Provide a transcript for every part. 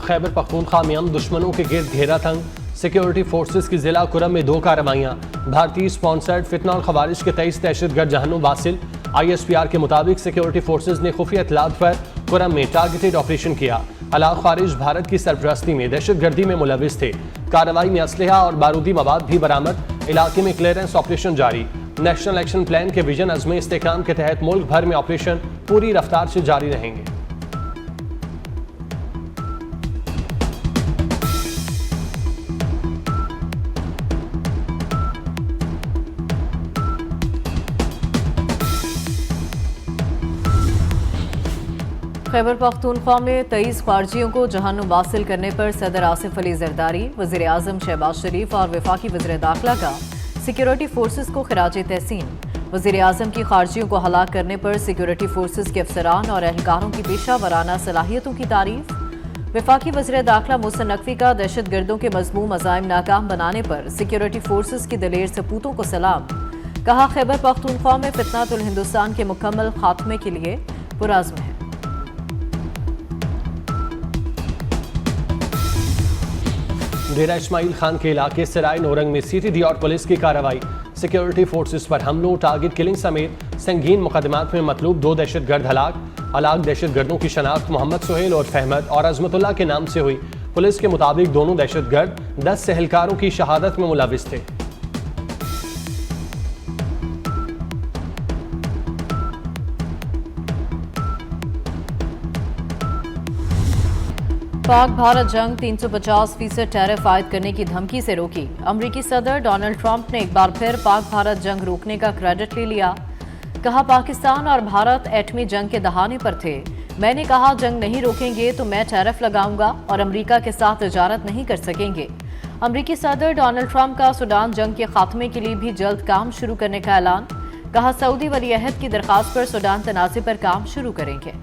खैबर पख्तूनख्वा में हम दुश्मनों के गिर्द घेरा तंग, सिक्योरिटी फोर्सेज की जिला कुरम में 2 कार्रवाइयाँ। भारतीय स्पॉन्सर्ड फितना और खवारिज के 23 दहशतगर्द जहन्नुम वासिल। ISPR के मुताबिक सिक्योरिटी फोर्सेज ने खुफिया इत्तलात पर कुरम में टारगेटेड ऑपरेशन किया। अलाक खारिज भारत की सरपरस्ती में दहशतगर्दी में मुलविस थे। कार्रवाई में असलहा और बारूदी मवाद भी बरामद। इलाके में क्लियरेंस ऑपरेशन जारी। नेशनल एक्शन प्लान के विजन अज़्म इस्तेहकाम के तहत मुल्क भर में ऑपरेशन पूरी रफ्तार से जारी रहेंगे। खैबर पख्तूनख्वा में 23 खारजियों को जहन्नुम वासिल करने पर सदर आसिफ अली जरदारी, वज़ीर आज़म शहबाज शरीफ और वफाकी वज़ीर दाखिला का सिक्योरिटी फोर्सेज को खिराज तहसीन। वज़ीर आज़म की खारजियों को हलाक करने पर सिक्योरिटी फोर्सेज के अफसरान और एहलकारों की पेशा वराना सलाहियतों की तारीफ। वफाकी वज़ीर दाखिला मोहसिन नकवी का दहशत गर्दों के मज़मूम अज़ाइम नाकाम बनाने पर सिक्योरिटी फोर्सेज की दलेर सपूतों को सलाम। कहा, खैबर पख्तूनख्वा में फितनातुल हिंदुस्तान के मुकम्मल खात्मे के लिए पुरअज़्म है। डेरा इस्माइल खान के इलाके सराय नौरंग में CTD और पुलिस की कार्रवाई। सिक्योरिटी फोर्सेस पर हमलों, टारगेट किलिंग समेत संगीन मुकदमात में मतलूब 2 दहशतगर्द हलाक दहशतगर्दों की शनाख्त मोहम्मद सुहेल और फहमद और अजमतुल्लाह के नाम से हुई। पुलिस के मुताबिक दोनों दहशतगर्द 10 सहलकारों की शहादत में मुलविस थे। पाक भारत जंग 350% टैरिफ आयद करने की धमकी से रोकी। अमरीकी सदर डोनाल्ड ट्रंप ने एक बार फिर पाक भारत जंग रोकने का क्रेडिट ले लिया। कहा, पाकिस्तान और भारत एटमी जंग के दहाने पर थे। मैंने कहा, जंग नहीं रोकेंगे तो मैं टैरिफ लगाऊंगा और अमरीका के साथ तिजारत नहीं कर सकेंगे। अमरीकी सदर डोनाल्ड ट्रंप का सूडान जंग के खात्मे के लिए भी जल्द काम शुरू करने का ऐलान। कहा, सऊदी वली अहद की दरख्वास्त पर सूडान तनाज़े पर काम शुरू करेंगे।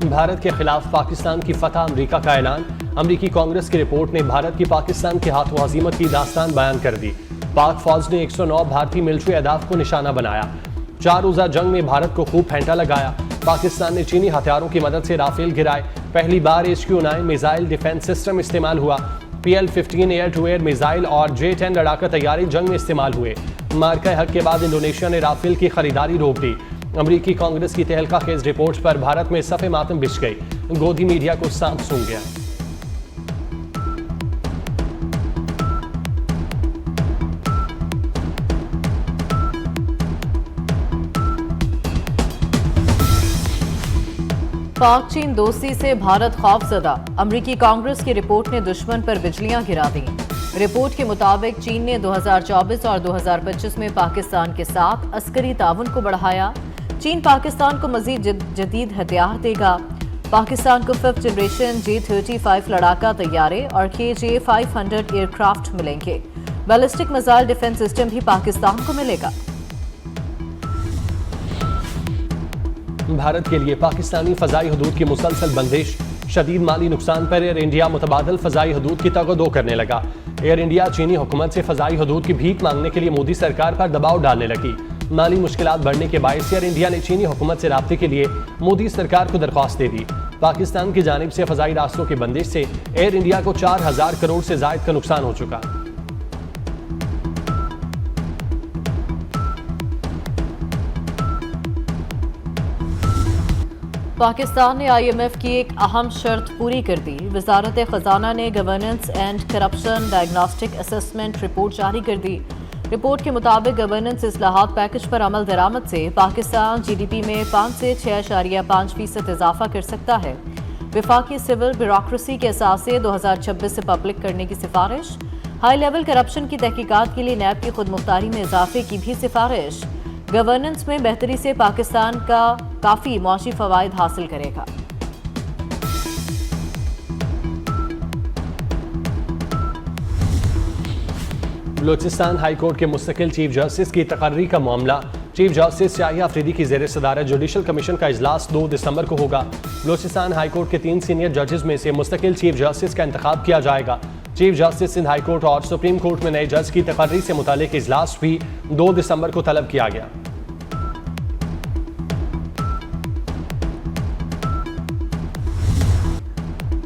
भारत के खिलाफ पाकिस्तान की फतह, अमरीका का ऐलान। अमरीकी कांग्रेस की रिपोर्ट ने भारत की पाकिस्तान के हाथों हजीमत की दास्तान बयान कर दी। पाक फौज ने 109 भारतीय मिलिट्री अहदाफ को निशाना बनाया। 4 रोज़ा जंग में भारत को खूब फेंटा लगाया। पाकिस्तान ने चीनी हथियारों की मदद से राफेल गिराए। पहली बार HQ-9 मिसाइल डिफेंस सिस्टम इस्तेमाल हुआ। PL-15 air to air missile और J-10 लड़ाका तैयारी जंग में इस्तेमाल हुए। मार्का हक के बाद इंडोनेशिया ने राफेल की खरीदारी रोक दी। अमरीकी कांग्रेस की तहलका खेज रिपोर्ट पर भारत में सफ़े मातम बिछ गई। गोदी मीडिया को सांप सूंघ गया। पाक चीन दोस्ती से भारत खौफजदा। अमरीकी कांग्रेस की रिपोर्ट ने दुश्मन पर बिजलियां गिरा दी। रिपोर्ट के मुताबिक चीन ने 2024 और 2025 में पाकिस्तान के साथ अस्करी ताउन को बढ़ाया। चीन पाकिस्तान को मजीद जदीद हथियार देगा। पाकिस्तान को 5th जनरेशन J-35 लड़ाका तैयारे और KJ-500 एयरक्राफ्ट मिलेंगे। बैलिस्टिक मिसाइल डिफेंस सिस्टम भी पाकिस्तान को मिलेगा। भारत के लिए पाकिस्तानी फजाई हदूद की मुसलसल बंदिश। शदीद माली नुकसान पर एयर इंडिया मुतबादल फजाई हदूद की तगदो करने लगा। एयर इंडिया चीनी हुकूमत से फजाई हदूद की भीख मांगने के लिए मोदी सरकार पर दबाव डालने लगी। माली मुश्किलात बढ़ने के बायस एयर इंडिया ने चीनी हुकूमत से राब्ते के लिए मोदी सरकार को दरख्वास्त दे दी। पाकिस्तान की जानिब से फजाई रास्तों की बंदिश से एयर इंडिया को 4000 करोड़ से जायद का नुकसान हो चुका। पाकिस्तान ने IMF की एक अहम शर्त पूरी कर दी। वजारत खजाना ने governance and corruption diagnostic assessment report जारी कर दी। रिपोर्ट के मुताबिक गवर्नेंस इस्लाहात पैकेज पर अमल दरामद से पाकिस्तान GDP में 5 से 6.5% इजाफा कर सकता है। वफाकी सिविल ब्यूरोक्रेसी के असासे 2026 से पब्लिक करने की सिफारिश। हाई लेवल करप्शन की तहकीकात के लिए नैब की खुद मुख्तारी में इजाफे की भी सिफारिश। गवर्नेंस में बेहतरी से पाकिस्तान का काफ़ी मुआशी फ़वाइद हासिल करेगा। बलूचिस्तान हाई कोर्ट के मुस्तकिल चीफ जस्टिस की तकर्री का मामला। चीफ जस्टिस शाहिया अफरीदी की ज़ेर सदारत जुडिशल कमीशन का इजलास 2 दिसंबर को होगा। बलूचिस्तान हाई कोर्ट के 3 सीनियर जजेस में से मुस्तकिल चीफ जस्टिस का इंतखाब किया जाएगा। Chief justice Sindh high court और सुप्रीम कोर्ट में नए जज की तकर्री से मुतालिक इजलास भी 2 दिसंबर को तलब किया गया।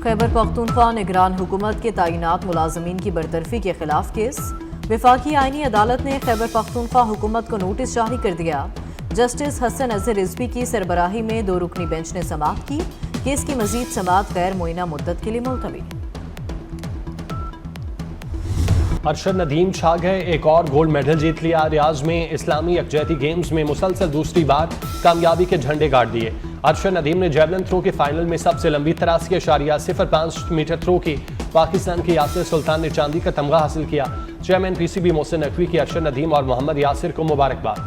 खैबर पख्तूनख्वा निगरान हुकूमत के तैनात मुलाजमीन की बरतरफी के खिलाफ केस। वफाकी आईनी अदालत ने खैबर पख्तूनख्वा हुकूमत को नोटिस जारी कर दिया। जस्टिस हसन अजहर रिजवी की सरबराही में 2 रुकनी बेंच ने समाअत की। केस की मजीद समाअत गैर मुइना मुद्दत के लिए मुलतवी। अरशद नदीम छा गए, एक और गोल्ड मेडल जीत लिया। रियाज में इस्लामी यकजहती गेम्स में मुसलसल दूसरी बार कामयाबी के झंडे गाड़ दिए। अरशद नदीम ने जैवलिन थ्रो के फाइनल में सबसे लंबी 83.05 मीटर थ्रो की पाकिस्तान के यासिर सुल्तान ने चांदी का तमगा हासिल किया। चेयरमैन पीसीबी मोहसिन नकवी की अरशद नदीम और मोहम्मद यासिर को मुबारकबाद।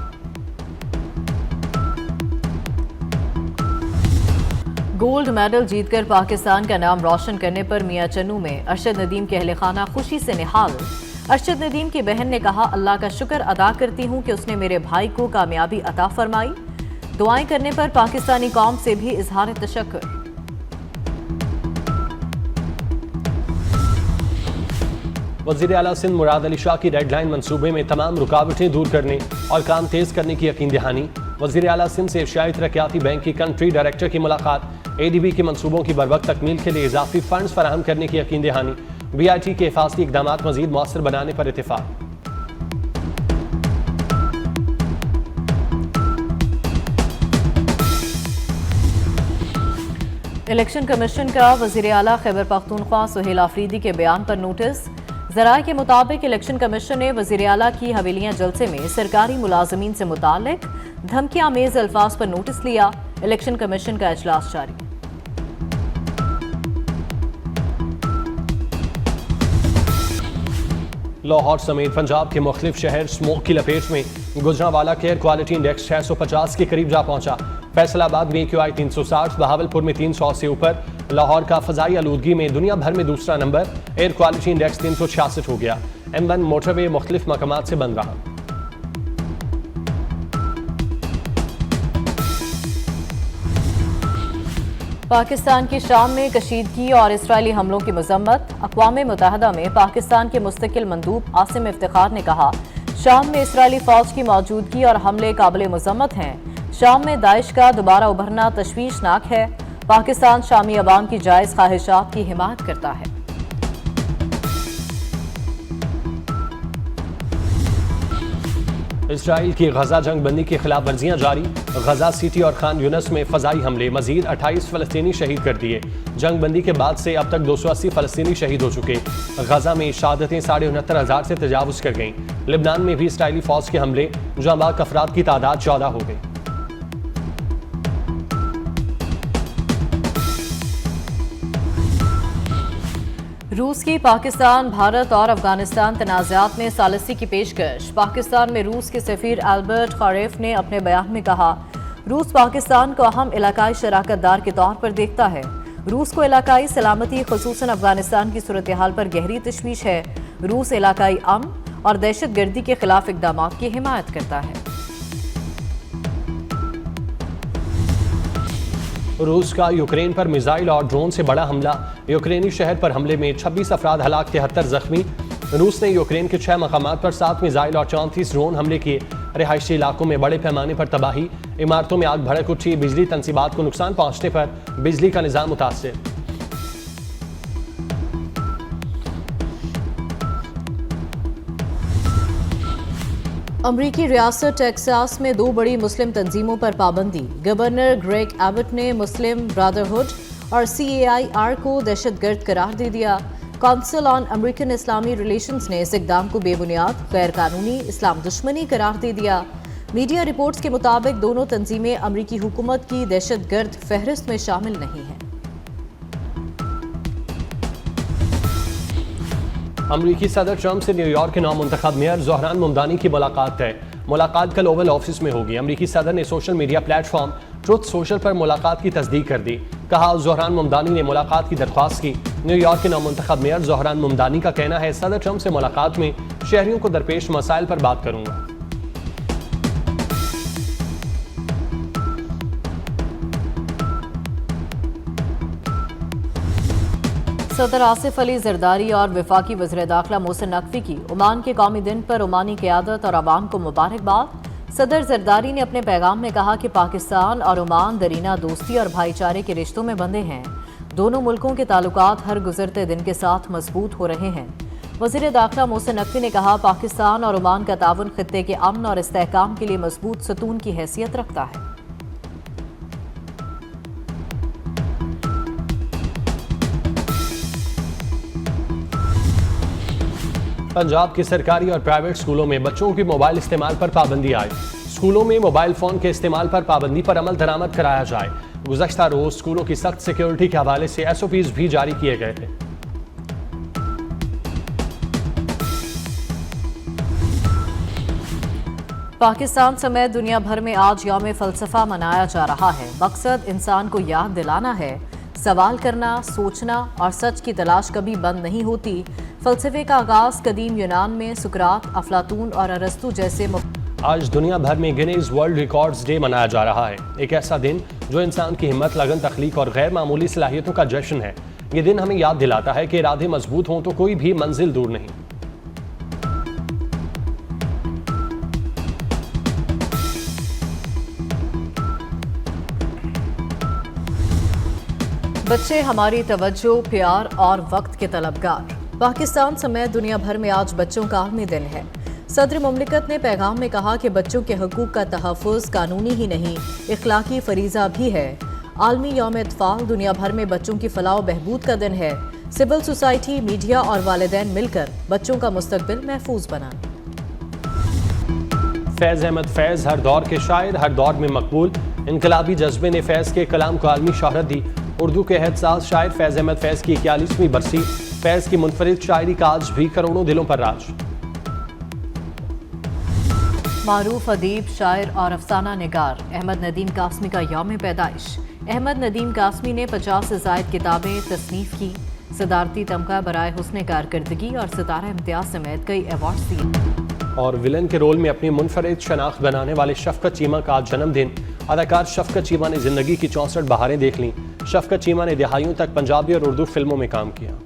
गोल्ड मेडल जीतकर पाकिस्तान का नाम रोशन करने पर मियां चन्नू में अरशद नदीम के अहले खाना खुशी से निहाल। अरशद नदीम की बहन ने कहा, अल्लाह का शुक्र अदा करती हूँ कि उसने मेरे भाई को कामयाबी अता फरमाई। दुआएं करने पर पाकिस्तानी कौम से भी इजहार तशक्कुर। वज़ीर आला सिंध मुराद अली शाह की रेड लाइन मंसूबे में तमाम रुकावटें दूर करने और काम तेज करने की यकीन दहानी। वज़ीर आला सिंध से एशियाई तरक्याती बैंक की कंट्री डायरेक्टर की मुलाकात। ADB के मंसूबों की बरवक्त तकमील के लिए इजाफी फंड्स फराहम करने की यकीन दहानी। BIT के हिफाजती इकदाम मजीद मौसर बनाने पर इत्तेफाक। इलेक्शन कमीशन का वज़ीर आला खैबर पख्तूनख्वा सुहेल आफरीदी के बयान पर नोटिस। ज़राए के मुताबिक इलेक्शन कमीशन ने वज़ीर आला की हवेलियां जलसे में सरकारी मुलाजमीन से मुताल्लिक धमकी आमेज अल्फाज पर नोटिस लिया। इलेक्शन कमीशन का इजलास जारी। लाहौर समेत पंजाब के मुख्तलिफ शहर स्मोक की लपेट में। गुजरांवाला के एयर क्वालिटी इंडेक्स 650 के करीब जा पहुंचा। फैसलाबाद में AQI 360, बहावलपुर में 300 से ऊपर। लाहौर का फजाई आलूदगी में दुनिया भर में दूसरा नंबर। एयर क्वालिटी इंडेक्स 366 हो गया। M1 मोटरवे मुख्तलिफ मकामात से बंद रहा। पाकिस्तान की शाम में कशीदगी और इसराइली हमलों की मजम्मत। अक़वाम मुत्तहिदा में पाकिस्तान के मुस्तकिल मंदूब आसिम इफ्तिखार ने कहा, शाम में इसराइली फौज की मौजूदगी और हमले काबिल मजम्मत हैं। शाम में दाइश का दोबारा उभरना तशवीशनाक है। पाकिस्तान शामी अवाम की जायज़ ख्वाहिशात की हिमायत करता है। इसराइल की गजा जंग बंदी की खिलाफ वर्जियां जारी। गजा सिटी और खान यूनस में फजाई हमले, मजीद 28 फलस्तीनी शहीद कर दिए। जंग बंदी के बाद से अब तक 280 फलस्तीनी शहीद हो चुके। गजा में शहादतें 69,500 से तजावुज कर गईं। लिबनान में भी इसराइली फौज के हमले, जांबाज अफराद की तादाद 14 हो गई। रूस की पाकिस्तान, भारत और अफगानिस्तान तनाज़ात में सालिसी की पेशकश। पाकिस्तान में रूस के सफ़ीर अल्बर्ट खारेफ ने अपने बयान में कहा, रूस पाकिस्तान को अहम इलाकाई शराकतदार के तौर पर देखता है। रूस को इलाकाई सलामती, खुसूसन अफगानिस्तान की सूरत हाल पर गहरी तशवीश है। रूस इलाकाई अमन और दहशतगर्दी के खिलाफ इक़दाम की हिमायत करता है। रूस का यूक्रेन पर मिसाइल और ड्रोन से बड़ा हमला। यूक्रेनी शहर पर हमले में 26 अफराद हलाक, 73 जख्मी। रूस ने यूक्रेन के 6 मकामात पर 7 मिसाइल और 34 ड्रोन हमले किए। रिहायशी इलाकों में बड़े पैमाने पर तबाही, इमारतों में आग भड़क उठी। बिजली तनसीबात को नुकसान पहुंचने पर बिजली का निज़ाम मुतासिर। अमरीकी रियासत टेक्सास में 2 बड़ी मुस्लिम तंजीमों पर पाबंदी। गवर्नर ग्रेग एबट ने मुस्लिम ब्रदरहुड और CAIR को दहशतगर्द करार दे दिया। Council on American Islami relations ने इस इक़दाम को बेबुनियाद, गैर कानूनी, इस्लाम दुश्मनी करार दे दिया। मीडिया रिपोर्ट्स के मुताबिक दोनों तंजीमें अमरीकी हुकूमत की दहशतगर्द फहरिस्त में शामिल नहीं हैं। अमरीकी सदर ट्रंप से न्यूयॉर्क के नौमुंतखब मेयर ज़ोहरान मुमदानी की मुलाकात है। मुलाकात कल ओवल ऑफिस में होगी। अमरीकी सदर ने social media platform truth social पर मुलाकात की तस्दीक कर दी। कहा, ज़ोहरान मुमदानी ने मुलाकात की दरख्वास्त की। न्यूयॉर्क के नौमुंतखब मेयर ज़ोहरान मुमदानी का कहना है, सदर ट्रंप से मुलाकात में शहरियों को दरपेश मसाइल पर बात करूंगा। सदर आसिफ अली जरदारी और वफाकी वज़ीर दाखिला मोहसिन नकवी की ओमान के कौमी दिन पर ओमानी क़यादत और अवाम को मुबारकबाद। सदर जरदारी ने अपने पैगाम में कहा कि पाकिस्तान और ओमान दरीना दोस्ती और भाईचारे के रिश्तों में बंधे हैं। दोनों मुल्कों के ताल्लुकात हर गुजरते दिन के साथ मजबूत हो रहे हैं। वज़ीर दाखिला मोहसिन नकवी ने कहा, पाकिस्तान और ओमान का ताउन खित्ते के अमन और इस्तेहकाम के लिए मजबूत सतून की हैसियत रखता है। पंजाब के सरकारी और प्राइवेट स्कूलों में बच्चों की मोबाइल इस्तेमाल पर पाबंदी आई। स्कूलों में मोबाइल फोन के इस्तेमाल पर पाबंदी पर अमल दरामद कराया जाए। गुज़श्ता रोज स्कूलों की सख्त सिक्योरिटी के हवाले से SOPs भी जारी किए गए थे। पाकिस्तान समेत दुनिया भर में आज यौम फ़लसफ़ा मनाया जा रहा है। मकसद इंसान को याद दिलाना है, सवाल करना, सोचना और सच की तलाश कभी बंद नहीं होती। फ़लसफ़े का आगाज़ कदीम यूनान में सुकरात, अफलातून और अरस्तु जैसे आज दुनिया भर में गिनीज वर्ल्ड रिकॉर्ड्स डे मनाया जा रहा है। एक ऐसा दिन जो इंसान की हिम्मत, लगन, तख्लीक और गैर मामूली सलाहियतों का जश्न है। ये दिन हमें याद दिलाता है कि इरादे मजबूत हों तो कोई भी मंजिल दूर नहीं। बच्चे हमारी तवज्जो, प्यार और वक्त के तलबगार। पाकिस्तान समेत दुनिया भर में आज बच्चों का आलमी दिन है। सदर मुमलिकत ने पैगाम में कहा कि बच्चों के हकूक का तहफ़्फ़ुज़ कानूनी ही नहीं, इखलाकी फरीज़ा भी है। आलमी यौम इत्फ़ाल दुनिया भर में बच्चों की फलाह व बहबूद का दिन है। सिविल सोसाइटी, मीडिया और वालिदैन मिलकर बच्चों का मुस्तकबिल महफूज बनाएं। फैज़ अहमद फैज़ हर दौर के शायर, हर दौर में मकबूल। इनकलाबी जज्बे ने फैज़ के कलाम को आलमी शोहरत दी। उर्दू के एहसास शायर फैज़ अहमद फैज़ की 41वीं बरसी। फैज़ की मुनफरिद शायरी का आज भी करोड़ों दिलों पर राज। मारूफ अदीब, शायर और अफसाना निगार अहमद नदीम कासमी का यौम पैदाइश। अहमद नदीम कासमी ने 50 से ज़ायद किताबें तसनीफ़ की। सदारती तमगा बराए हुस्न कारकर्दगी और सितारा इम्तियाज समेत कई अवार्ड्स दिए। और विलन के रोल में अपनी मुनफरिद शनाख्त बनाने वाले शफकत चीमा का आज जन्मदिन। अदाकार शफकत चीमा ने जिंदगी की 64 बहारें देख लीं। शफकत चीमा ने दहाइयों तक पंजाबी और उर्दू फिल्मों में काम किया।